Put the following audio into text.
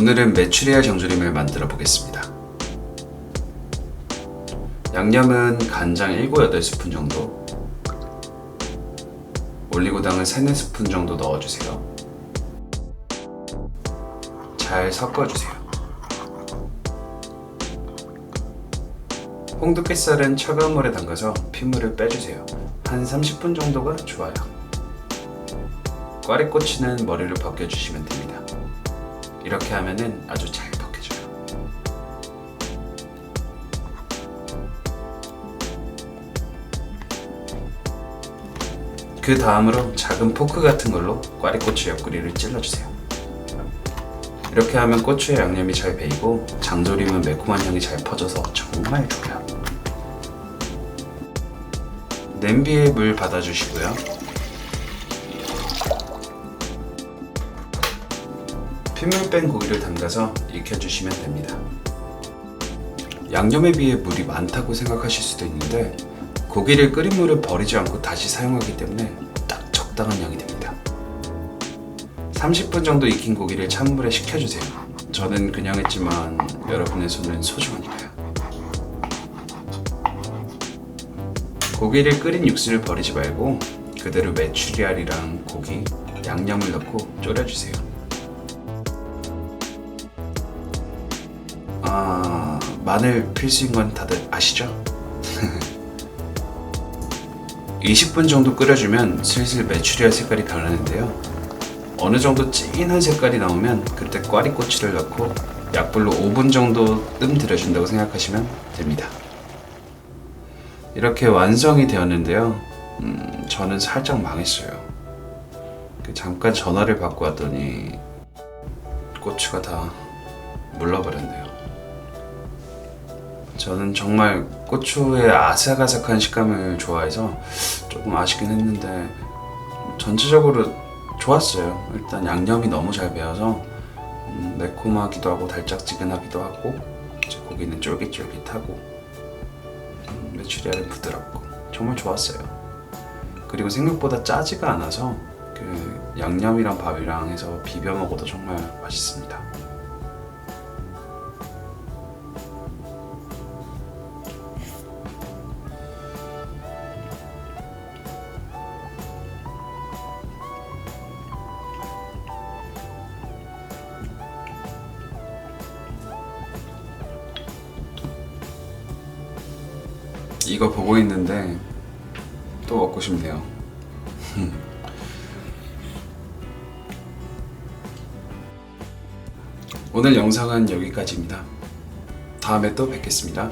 오늘은 메추리알 장조림을 만들어 보겠습니다. 양념은 간장 7, 8스푼 정도, 올리고당을 3, 4스푼 정도 넣어주세요. 잘 섞어주세요. 홍두깨살은 차가운 물에 담가서 핏물을 빼주세요. 한 30분 정도가 좋아요. 꽈리고추는 머리를 벗겨주시면 됩니다. 이렇게 하면은 아주 잘 벗겨져요. 그 다음으로 작은 포크 같은 걸로 꽈리고추 옆구리를 찔러주세요. 이렇게 하면 고추의 양념이 잘 배이고 장조림은 매콤한 향이 잘 퍼져서 정말 좋아요. 냄비에 물 받아주시고요. 핏물 뺀 고기를 담가서 익혀주시면 됩니다. 양념에 비해 물이 많다고 생각하실 수도 있는데 고기를 끓인 물을 버리지 않고 다시 사용하기 때문에 딱 적당한 양이 됩니다. 30분 정도 익힌 고기를 찬물에 식혀주세요. 저는 그냥 했지만 여러분의 손은 소중하니까요. 고기를 끓인 육수를 버리지 말고 그대로 메추리알이랑 고기, 양념을 넣고 졸여주세요. 마늘 필수인 건 다들 아시죠? 20분 정도 끓여주면 슬슬 메추리알 색깔이 변하는데요. 어느 정도 진한 색깔이 나오면 그때 꽈리고추를 넣고 약불로 5분 정도 뜸 들여준다고 생각하시면 됩니다. 이렇게 완성이 되었는데요. 저는 살짝 망했어요. 잠깐 전화를 받고 왔더니 고추가 다 물러버렸네요. 저는 정말 고추의 아삭아삭한 식감을 좋아해서 조금 아쉽긴 했는데 전체적으로 좋았어요. 일단 양념이 너무 잘 배어서 매콤하기도 하고 달짝지근하기도 하고 이제 고기는 쫄깃쫄깃하고 메추리알은 부드럽고 정말 좋았어요. 그리고 생각보다 짜지가 않아서 그 양념이랑 밥이랑 해서 비벼 먹어도 정말 맛있습니다. 이거 보고 있는데 또 먹고 싶네요. 오늘 영상은 여기까지입니다. 다음에 또 뵙겠습니다.